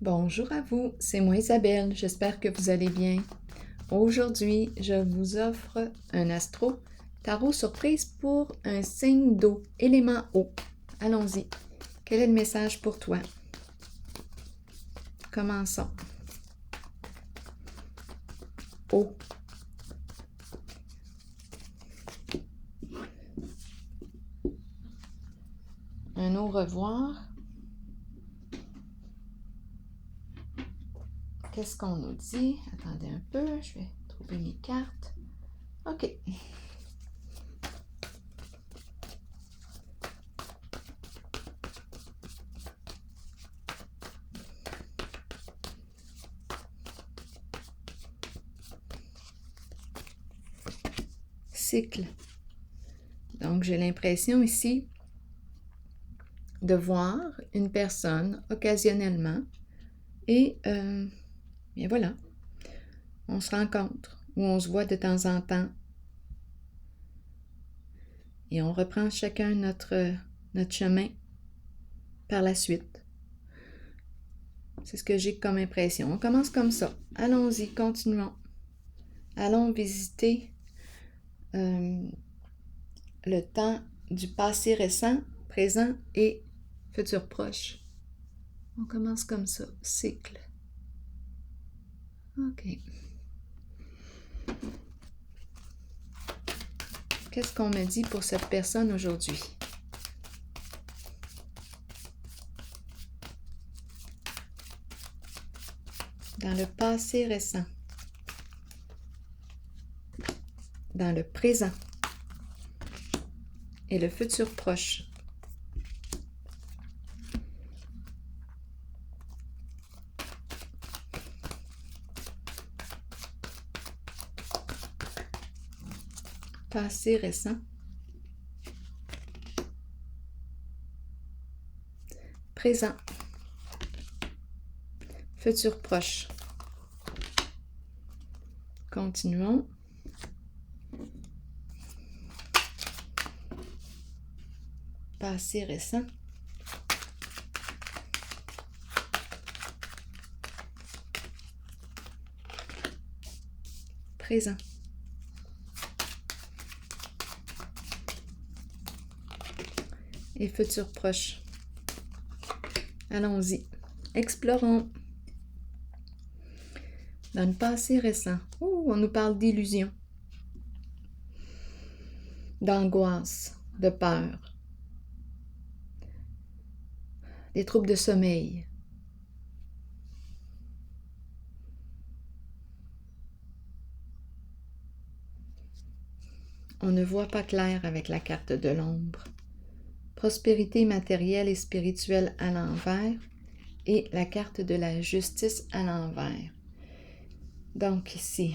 Bonjour à vous, c'est moi Isabelle, j'espère que vous allez bien. Aujourd'hui, je vous offre un astro tarot surprise pour un signe d'eau, élément eau. Allons-y. Quel est le message pour toi? Commençons. Eau. Un au revoir. Qu'est-ce qu'on nous dit? Attendez un peu, je vais trouver mes cartes. OK. Cycle. Donc, j'ai l'impression ici de voir une personne occasionnellement et bien voilà, on se rencontre ou on se voit de temps en temps et on reprend chacun notre chemin par la suite. C'est ce que j'ai comme impression. On commence comme ça. Allons-y, continuons. Allons visiter le temps du passé récent, présent et futur proche. On commence comme ça. Cycle. OK. Qu'est-ce qu'on me dit pour cette personne aujourd'hui? Dans le passé récent. Dans le présent. Et le futur proche. Passé récent. Présent. Futur proche. Continuons. Passé récent. Présent. Et futur proche. Allons-y. Explorons. Dans le passé récent. Oh, on nous parle d'illusion. D'angoisse. De peur. Des troubles de sommeil. On ne voit pas clair avec la carte de l'ombre. Prospérité matérielle et spirituelle à l'envers et la carte de la justice à l'envers. Donc ici,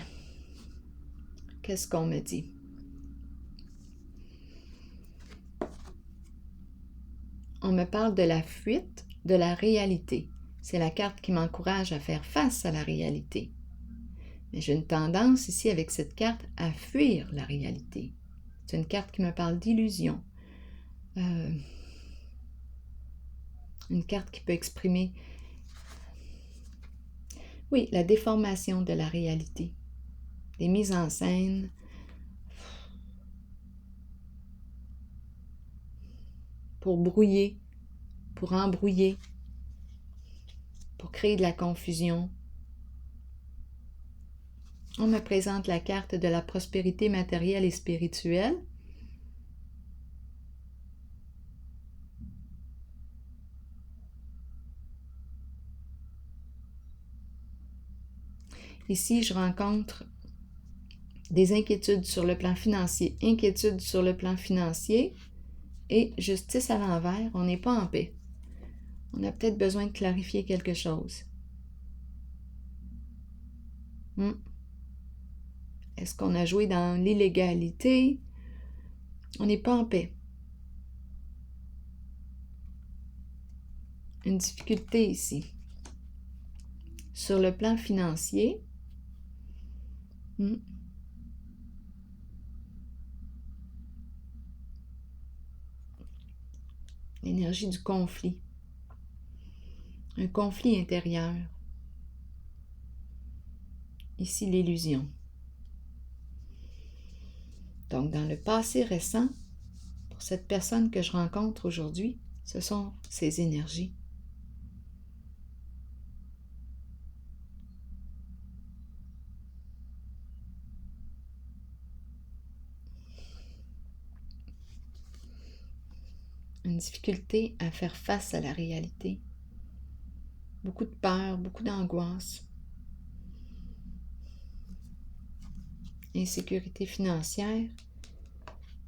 qu'est-ce qu'on me dit? On me parle de la fuite de la réalité. C'est la carte qui m'encourage à faire face à la réalité. Mais j'ai une tendance ici avec cette carte à fuir la réalité. C'est une carte qui me parle d'illusion. Une carte qui peut exprimer, oui, la déformation de la réalité. Des mises en scène. Pour brouiller, pour embrouiller, pour créer de la confusion. On me présente la carte de la prospérité matérielle et spirituelle. Ici, je rencontre des inquiétudes sur le plan financier. Inquiétudes sur le plan financier et justice à l'envers. On n'est pas en paix. On a peut-être besoin de clarifier quelque chose. Est-ce qu'on a joué dans l'illégalité? On n'est pas en paix. Une difficulté ici. Sur le plan financier, l'énergie du conflit. un conflit intérieur. Ici, l'illusion. Donc, dans le passé récent, pour cette personne que je rencontre aujourd'hui, ce sont ces énergies. Une difficulté à faire face à la réalité. Beaucoup de peur, beaucoup d'angoisse. Insécurité financière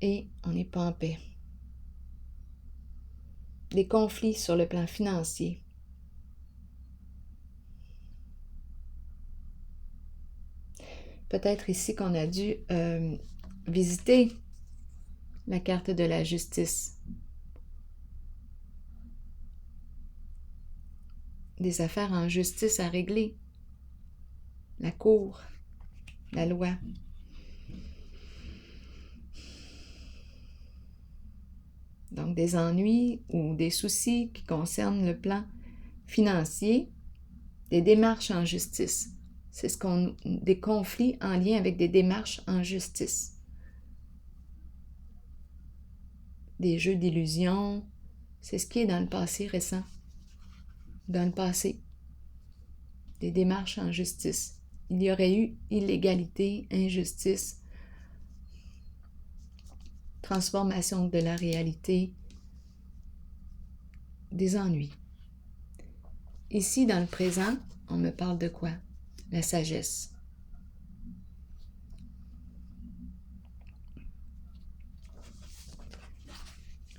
et on n'est pas en paix. Des conflits sur le plan financier. Peut-être ici qu'on a dû visiter la carte de la justice. Des affaires en justice à régler. La cour, la loi. Donc des ennuis ou des soucis qui concernent le plan financier, des démarches en justice. C'est des conflits en lien avec des démarches en justice. Des jeux d'illusion, c'est ce qui est dans le passé récent. Dans le passé, des démarches en justice. Il y aurait eu illégalité, injustice, transformation de la réalité, des ennuis. Ici, dans le présent, on me parle de quoi? La sagesse.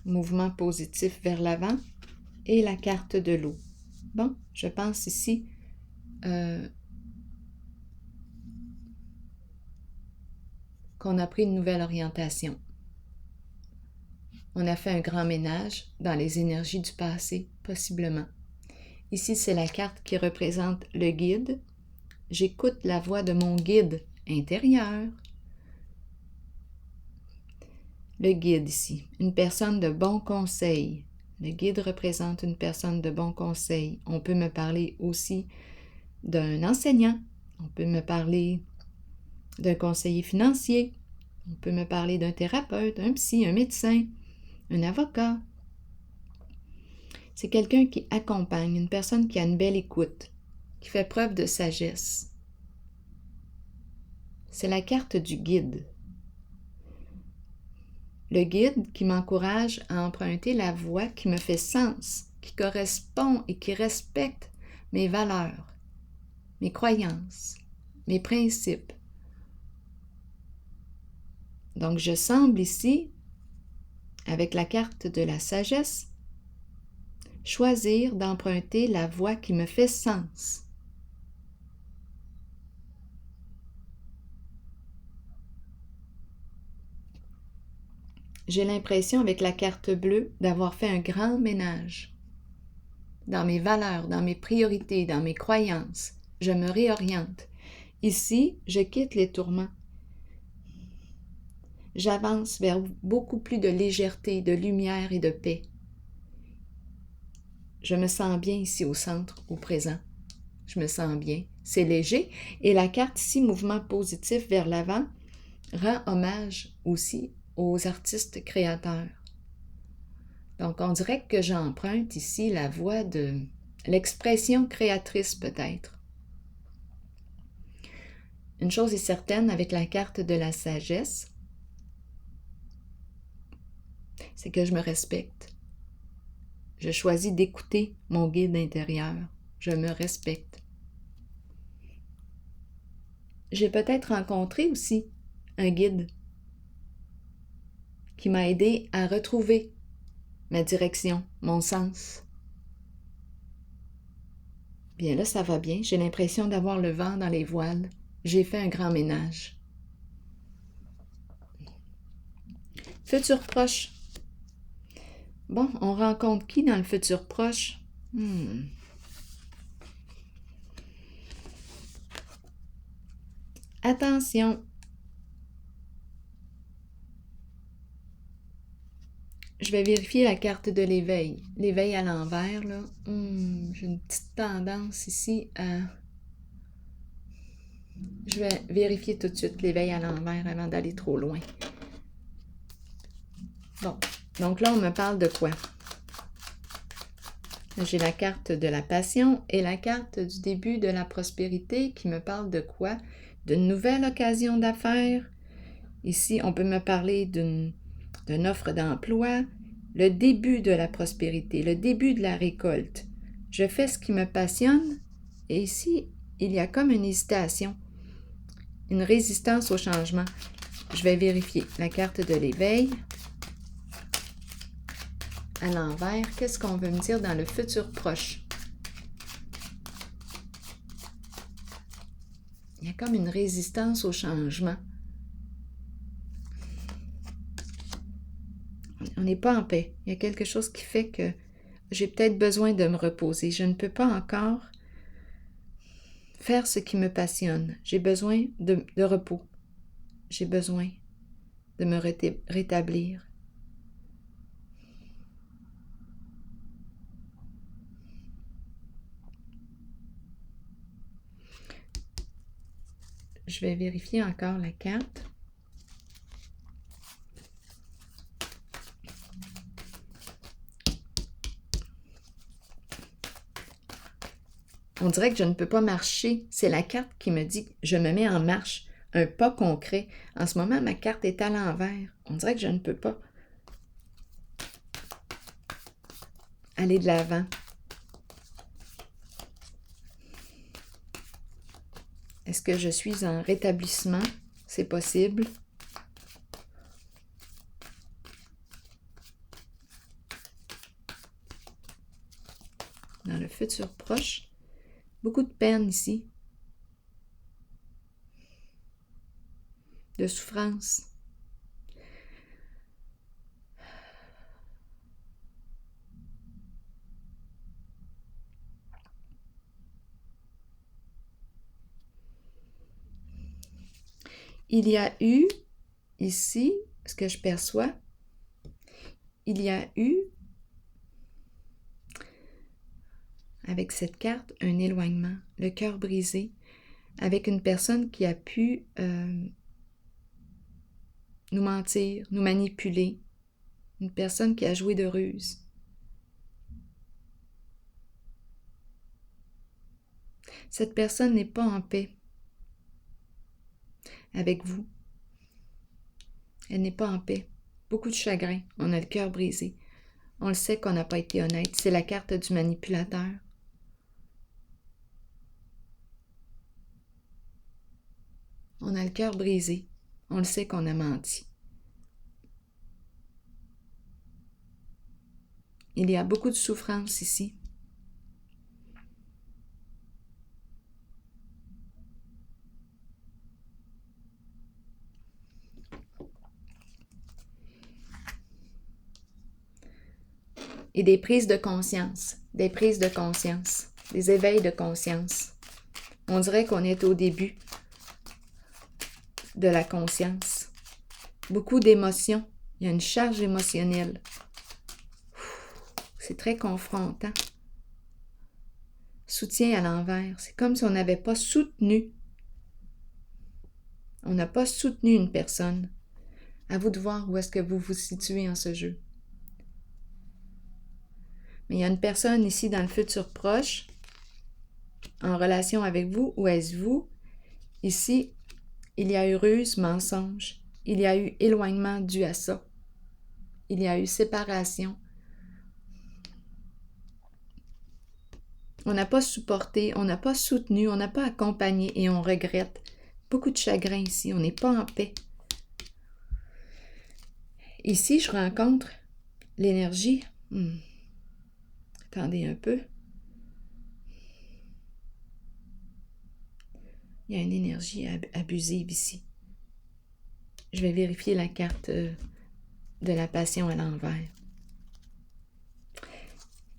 Mouvement positif vers l'avant et la carte de l'eau. Bon, je pense ici qu'on a pris une nouvelle orientation. On a fait un grand ménage dans les énergies du passé, possiblement. Ici, c'est la carte qui représente le guide. J'écoute la voix de mon guide intérieur. Le guide ici, une personne de bon conseil. Le guide représente une personne de bon conseil. On peut me parler aussi d'un enseignant. On peut me parler d'un conseiller financier. On peut me parler d'un thérapeute, un psy, un médecin, un avocat. C'est quelqu'un qui accompagne, une personne qui a une belle écoute, qui fait preuve de sagesse. C'est la carte du guide. Le guide qui m'encourage à emprunter la voie qui me fait sens, qui correspond et qui respecte mes valeurs, mes croyances, mes principes. Donc, je semble ici, avec la carte de la sagesse, choisir d'emprunter la voie qui me fait sens. J'ai l'impression, avec la carte bleue, d'avoir fait un grand ménage. Dans mes valeurs, dans mes priorités, dans mes croyances, je me réoriente. Ici, je quitte les tourments. J'avance vers beaucoup plus de légèreté, de lumière et de paix. Je me sens bien ici au centre, au présent. Je me sens bien. C'est léger. Et la carte ici, mouvement positif vers l'avant, rend hommage aussi aux artistes créateurs. Donc, on dirait que j'emprunte ici la voix de l'expression créatrice peut-être. Une chose est certaine avec la carte de la sagesse, c'est que je me respecte. Je choisis d'écouter mon guide intérieur. Je me respecte. J'ai peut-être rencontré aussi un guide qui m'a aidé à retrouver ma direction, mon sens. Bien là, ça va bien. J'ai l'impression d'avoir le vent dans les voiles. J'ai fait un grand ménage. Futur proche. Bon, on rencontre qui dans le futur proche? Attention. Je vais vérifier la carte de l'éveil. L'éveil à l'envers, là. J'ai une petite tendance ici à... Je vais vérifier tout de suite l'éveil à l'envers avant d'aller trop loin. Bon, donc là, on me parle de quoi? J'ai la carte de la passion et la carte du début de la prospérité qui me parle de quoi? D'une nouvelle occasion d'affaires. Ici, on peut me parler d'une offre d'emploi, le début de la prospérité, le début de la récolte. Je fais ce qui me passionne et ici, il y a comme une hésitation, une résistance au changement. Je vais vérifier la carte de l'éveil. À l'envers, qu'est-ce qu'on veut me dire dans le futur proche? Il y a comme une résistance au changement. On n'est pas en paix. Il y a quelque chose qui fait que j'ai peut-être besoin de me reposer. Je ne peux pas encore faire ce qui me passionne. J'ai besoin de repos. J'ai besoin de me rétablir. Je vais vérifier encore la carte. On dirait que je ne peux pas marcher. C'est la carte qui me dit que je me mets en marche, un pas concret. En ce moment, ma carte est à l'envers. On dirait que je ne peux pas aller de l'avant. Est-ce que je suis en rétablissement? C'est possible. Dans le futur proche, beaucoup de peine ici, de souffrance. Il y a eu, ici, ce que je perçois, il y a eu, avec cette carte, un éloignement, le cœur brisé, avec une personne qui a pu nous mentir, nous manipuler, une personne qui a joué de ruse. Cette personne n'est pas en paix avec vous. Elle n'est pas en paix. Beaucoup de chagrin. On a le cœur brisé. On le sait qu'on n'a pas été honnête. C'est la carte du manipulateur. On a le cœur brisé. On le sait qu'on a menti. Il y a beaucoup de souffrance ici. Et des prises de conscience, des éveils de conscience. On dirait qu'on est au début de la conscience. Beaucoup d'émotions. Il y a une charge émotionnelle. C'est très confrontant. Soutien à l'envers. C'est comme si on n'avait pas soutenu. On n'a pas soutenu une personne. À vous de voir où est-ce que vous vous situez en ce jeu. Mais il y a une personne ici dans le futur proche, en relation avec vous, ou est-ce vous? Ici, il y a eu ruse, mensonge. Il y a eu éloignement dû à ça. Il y a eu séparation. On n'a pas supporté, on n'a pas soutenu, on n'a pas accompagné et on regrette. Beaucoup de chagrin ici, on n'est pas en paix. Ici, je rencontre l'énergie. Attendez un peu. Il y a une énergie abusive ici. Je vais vérifier la carte de la passion à l'envers.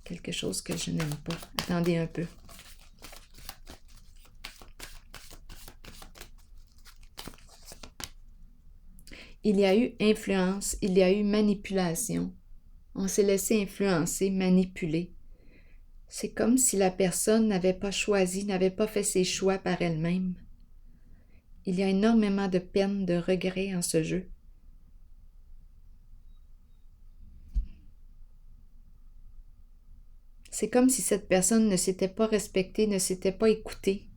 Quelque chose que je n'aime pas. Attendez un peu. Il y a eu influence, il y a eu manipulation. On s'est laissé influencer, manipuler. C'est comme si la personne n'avait pas choisi, n'avait pas fait ses choix par elle-même. Il y a énormément de peine, de regret en ce jeu. C'est comme si cette personne ne s'était pas respectée, ne s'était pas écoutée.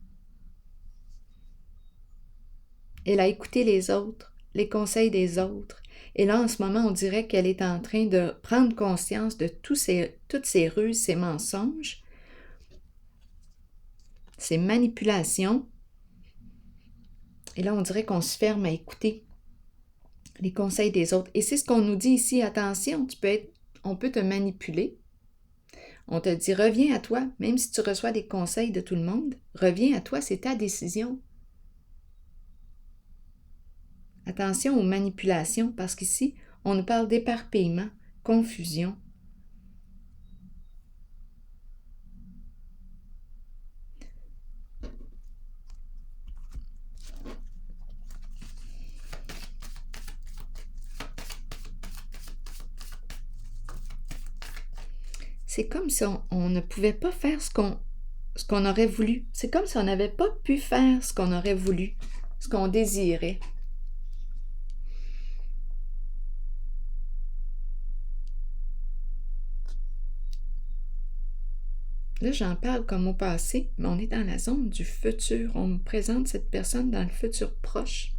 Elle a écouté les autres, les conseils des autres. Et là, en ce moment, on dirait qu'elle est en train de prendre conscience de toutes ces ruses, ces mensonges, ces manipulations. Et là, on dirait qu'on se ferme à écouter les conseils des autres. Et c'est ce qu'on nous dit ici, attention, on peut te manipuler. On te dit, reviens à toi, même si tu reçois des conseils de tout le monde, reviens à toi, c'est ta décision. Attention aux manipulations, parce qu'ici, on nous parle d'éparpillement, confusion. C'est comme si on ne pouvait pas faire ce qu'on aurait voulu. C'est comme si on n'avait pas pu faire ce qu'on aurait voulu, ce qu'on désirait. Là, j'en parle comme au passé, mais on est dans la zone du futur. On me présente cette personne dans le futur proche.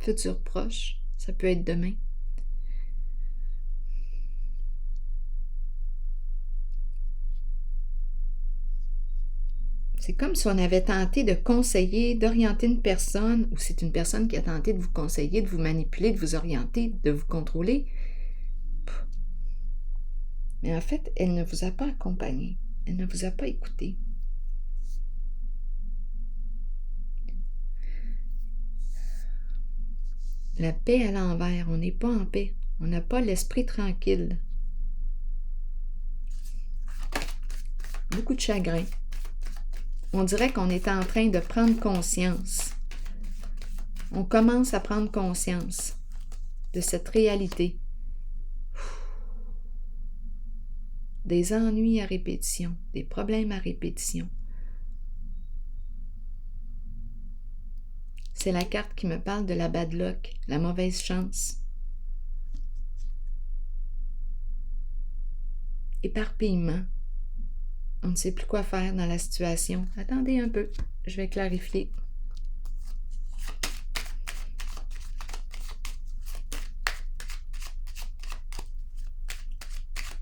Futur proche, ça peut être demain. C'est comme si on avait tenté de conseiller, d'orienter une personne, ou c'est une personne qui a tenté de vous conseiller, de vous manipuler, de vous orienter, de vous contrôler. Mais en fait, elle ne vous a pas accompagné. Elle ne vous a pas écouté. La paix à l'envers, on n'est pas en paix. On n'a pas l'esprit tranquille. Beaucoup de chagrin. On dirait qu'on est en train de prendre conscience. On commence à prendre conscience de cette réalité. Des ennuis à répétition, des problèmes à répétition. C'est la carte qui me parle de la bad luck, la mauvaise chance. Éparpillement. On ne sait plus quoi faire dans la situation. Attendez un peu, je vais clarifier.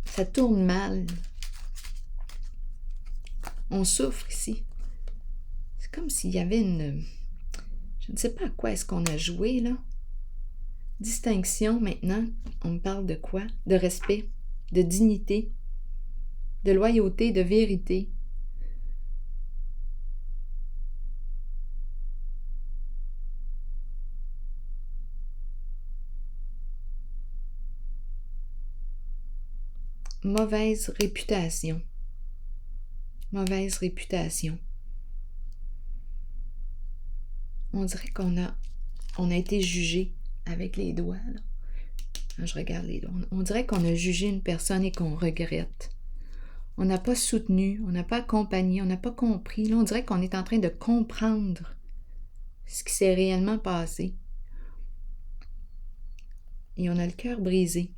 Ça tourne mal. On souffre ici. C'est comme s'il y avait une... Je ne sais pas à quoi est-ce qu'on a joué, là. Distinction, maintenant, on me parle de quoi? De respect, de dignité, de loyauté, de vérité. Mauvaise réputation. Mauvaise réputation. On dirait qu'on a été jugé avec les doigts, là. Je regarde les doigts. On dirait qu'on a jugé une personne et qu'on regrette. On n'a pas soutenu, on n'a pas accompagné, on n'a pas compris. Là, on dirait qu'on est en train de comprendre ce qui s'est réellement passé. Et on a le cœur brisé.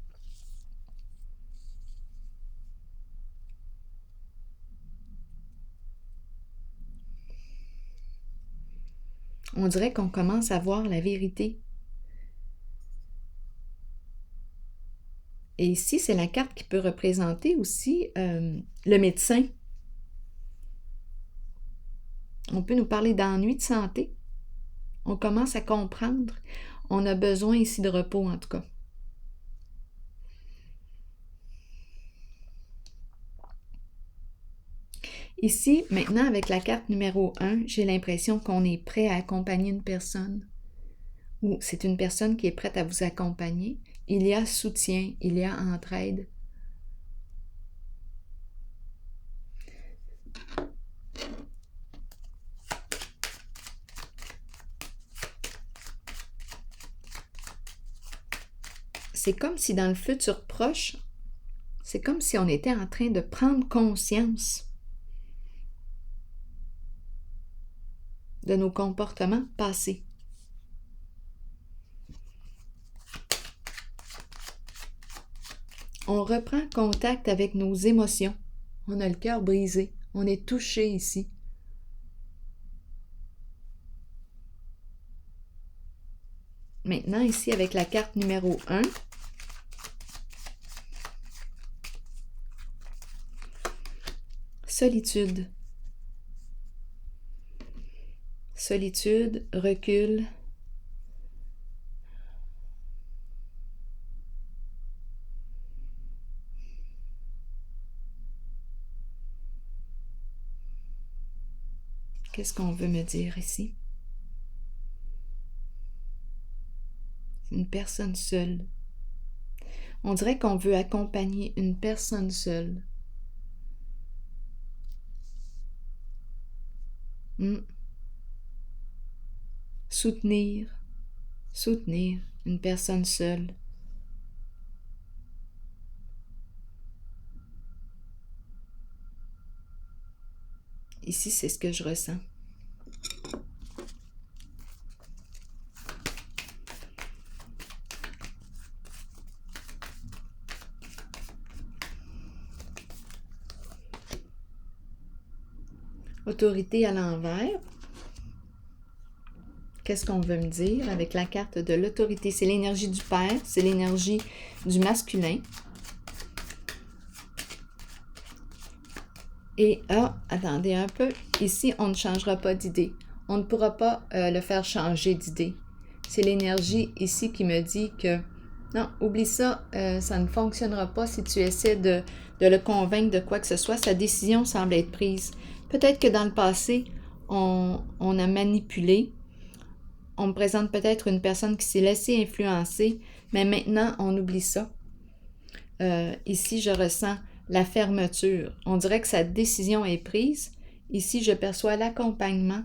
On dirait qu'on commence à voir la vérité. Et ici, c'est la carte qui peut représenter aussi le médecin. On peut nous parler d'ennui de santé. On commence à comprendre. On a besoin ici de repos, en tout cas. Ici, maintenant, avec la carte numéro 1, j'ai l'impression qu'on est prêt à accompagner une personne. Ou c'est une personne qui est prête à vous accompagner. Il y a soutien, il y a entraide. c'est comme si dans le futur proche, c'est comme si on était en train de prendre conscience de nos comportements passés. On reprend contact avec nos émotions. On a le cœur brisé. On est touché ici. Maintenant, ici, avec la carte numéro 1, solitude. Solitude, recul. Qu'est-ce qu'on veut me dire ici? C'est une personne seule. On dirait qu'on veut accompagner une personne seule. Soutenir une personne seule. Ici, c'est ce que je ressens. Autorité à l'envers. Qu'est-ce qu'on veut me dire avec la carte de l'autorité? C'est l'énergie du père, c'est l'énergie du masculin. Et, attendez un peu, ici, on ne changera pas d'idée. On ne pourra pas le faire changer d'idée. C'est l'énergie ici qui me dit que, non, oublie ça, ça ne fonctionnera pas si tu essaies de le convaincre de quoi que ce soit. Sa décision semble être prise. Peut-être que dans le passé, on a manipulé. On me présente peut-être une personne qui s'est laissée influencer, mais maintenant, on oublie ça. Ici, je ressens la fermeture. On dirait que sa décision est prise. Ici, je perçois l'accompagnement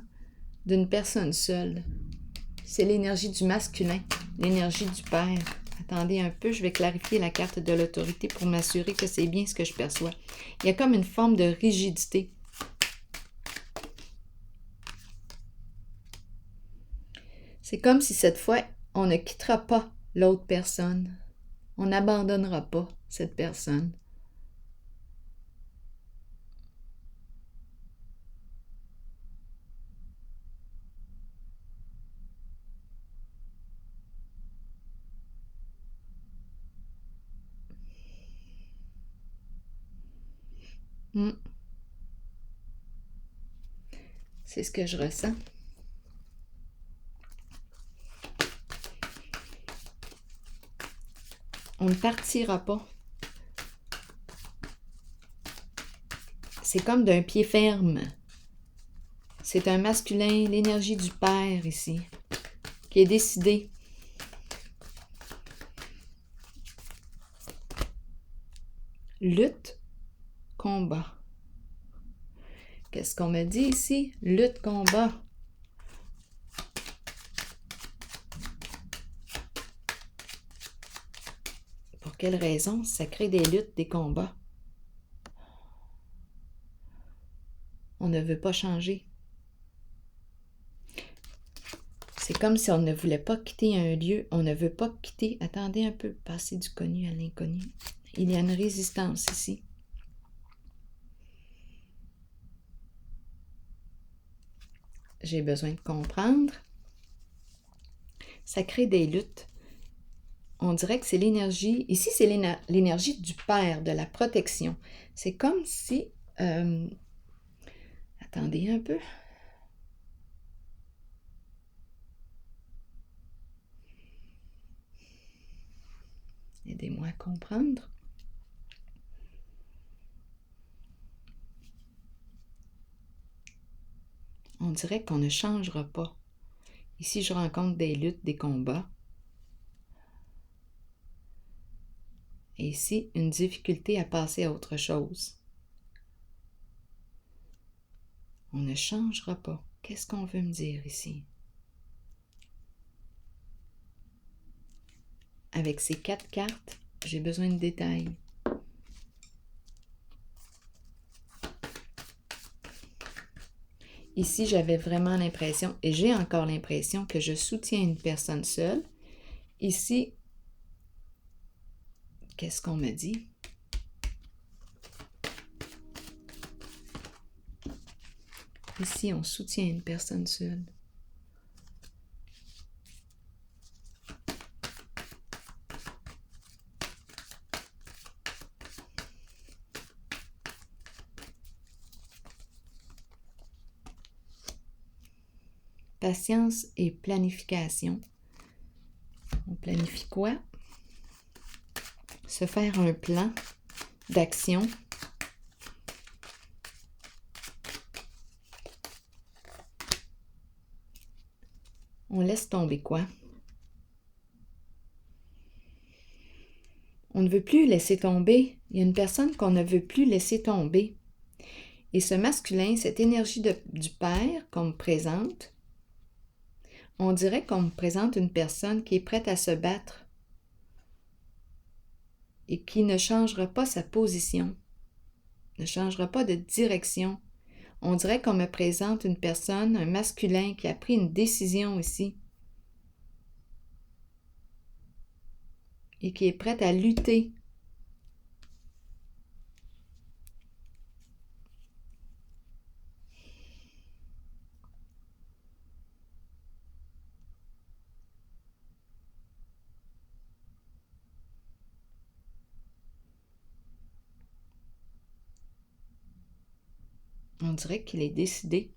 d'une personne seule. C'est l'énergie du masculin, l'énergie du père. Attendez un peu, je vais clarifier la carte de l'autorité pour m'assurer que c'est bien ce que je perçois. Il y a comme une forme de rigidité. C'est comme si cette fois, on ne quittera pas l'autre personne. On n'abandonnera pas cette personne. C'est ce que je ressens. On ne partira pas. C'est comme d'un pied ferme. C'est un masculin, l'énergie du père ici, qui est décidé. Lutte, combat. Qu'est-ce qu'on me dit ici? Lutte, combat. Pour quelle raison? Ça crée des luttes, des combats. On ne veut pas changer. C'est comme si on ne voulait pas quitter un lieu. On ne veut pas quitter. Attendez un peu, passer du connu à l'inconnu. Il y a une résistance ici. J'ai besoin de comprendre. Ça crée des luttes. On dirait que c'est l'énergie. Ici, c'est l'énergie du père, de la protection. C'est comme si... attendez un peu. Aidez-moi à comprendre. On dirait qu'on ne changera pas. Ici, je rencontre des luttes, des combats. Et ici, une difficulté à passer à autre chose. On ne changera pas. Qu'est-ce qu'on veut me dire ici? avec ces 4 cartes, j'ai besoin de détails. Ici, j'avais vraiment l'impression, et j'ai encore l'impression, que je soutiens une personne seule. Ici, qu'est-ce qu'on me dit? Ici, on soutient une personne seule. Patience et planification. On planifie quoi? Se faire un plan d'action. On laisse tomber quoi? On ne veut plus laisser tomber. Il y a une personne qu'on ne veut plus laisser tomber. Et ce masculin, cette énergie du père qu'on me présente, on dirait qu'on me présente une personne qui est prête à se battre et qui ne changera pas sa position, ne changera pas de direction. On dirait qu'on me présente une personne, un masculin qui a pris une décision ici et qui est prête à lutter. On dirait qu'il est décidé.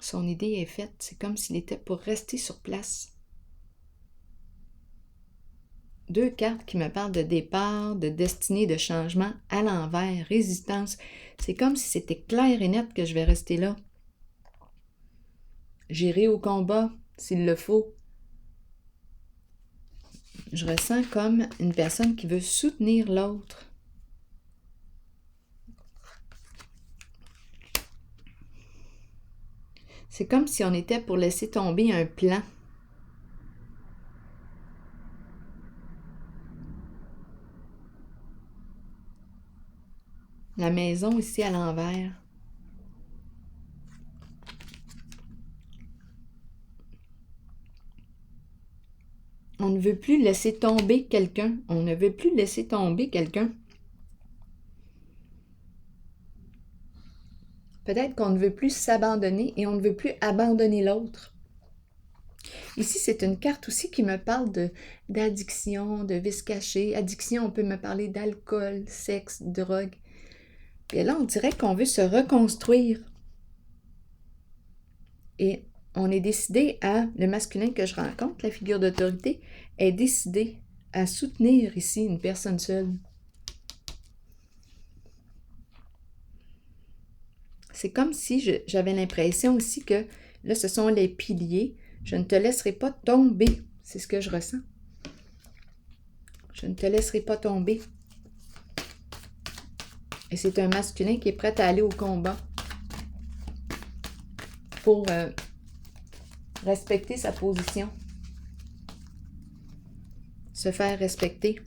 Son idée est faite. C'est comme s'il était pour rester sur place. 2 cartes qui me parlent de départ, de destinée, de changement à l'envers, résistance. C'est comme si c'était clair et net que je vais rester là. J'irai au combat s'il le faut. Je ressens comme une personne qui veut soutenir l'autre. C'est comme si on était pour laisser tomber un plan. La maison ici à l'envers. On ne veut plus laisser tomber quelqu'un. On ne veut plus laisser tomber quelqu'un. Peut-être qu'on ne veut plus s'abandonner et on ne veut plus abandonner l'autre. Ici, c'est une carte aussi qui me parle d'addiction, de vice caché. Addiction, on peut me parler d'alcool, sexe, drogue. Et là, on dirait qu'on veut se reconstruire. Et on est décidé le masculin que je rencontre, la figure d'autorité, est décidé à soutenir ici une personne seule. C'est comme si j'avais l'impression aussi que là, ce sont les piliers. Je ne te laisserai pas tomber. C'est ce que je ressens. Je ne te laisserai pas tomber. Et c'est un masculin qui est prêt à aller au combat pour respecter sa position. Se faire respecter.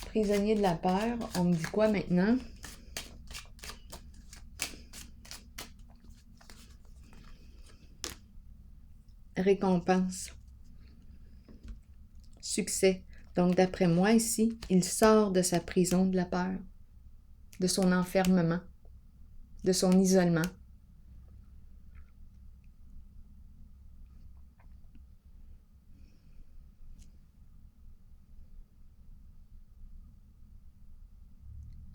Prisonnier de la peur, on me dit quoi maintenant? Récompense. Succès. Donc, d'après moi, ici, il sort de sa prison de la peur, de son enfermement, de son isolement.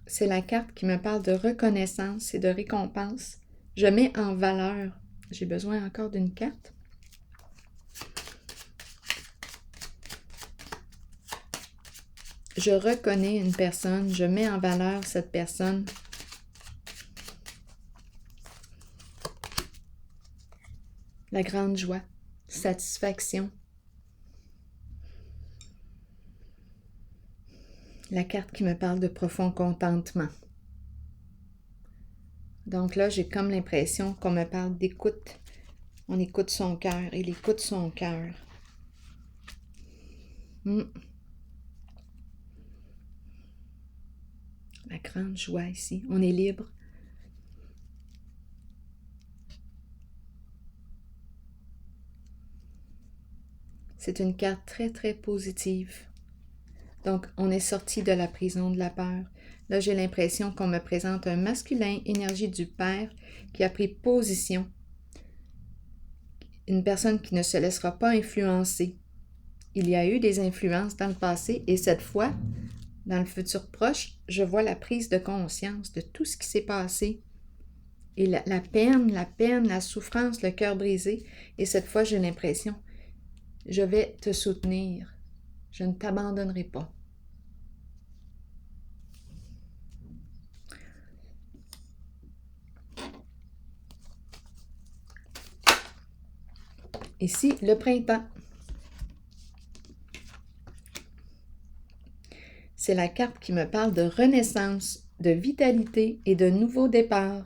C'est la carte qui me parle de reconnaissance et de récompense. Je mets en valeur. J'ai besoin encore d'une carte. Je reconnais une personne, je mets en valeur cette personne. La grande joie, satisfaction. la carte qui me parle de profond contentement. Donc là, j'ai comme l'impression qu'on me parle d'écoute. On écoute son cœur, il écoute son cœur. La grande joie ici, on est libre. C'est une carte très, très positive. Donc, on est sorti de la prison de la peur. Là, j'ai l'impression qu'on me présente un masculin, énergie du père, qui a pris position. Une personne qui ne se laissera pas influencer. Il y a eu des influences dans le passé et cette fois, dans le futur proche, je vois la prise de conscience de tout ce qui s'est passé. Et la peine, la souffrance, le cœur brisé. Et cette fois, j'ai l'impression, je vais te soutenir. Je ne t'abandonnerai pas. Ici, le printemps. C'est la carte qui me parle de renaissance, de vitalité et de nouveau départ.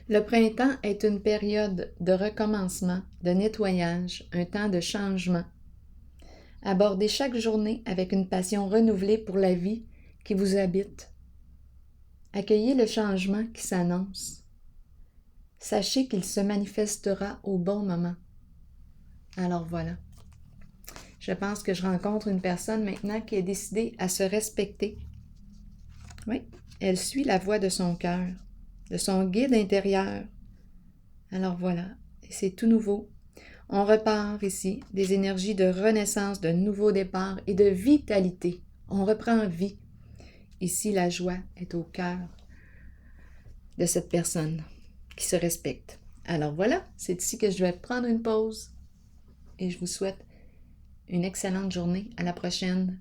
Le printemps est une période de recommencement, de nettoyage, un temps de changement. Abordez chaque journée avec une passion renouvelée pour la vie qui vous habite. Accueillez le changement qui s'annonce. Sachez qu'il se manifestera au bon moment. Alors voilà. Je pense que je rencontre une personne maintenant qui est décidée à se respecter. Oui, elle suit la voix de son cœur, de son guide intérieur. Alors voilà, c'est tout nouveau. On repart ici des énergies de renaissance, de nouveau départ et de vitalité. On reprend vie. Ici, la joie est au cœur de cette personne qui se respecte. Alors voilà, c'est ici que je vais prendre une pause et je vous souhaite une excellente journée. À la prochaine.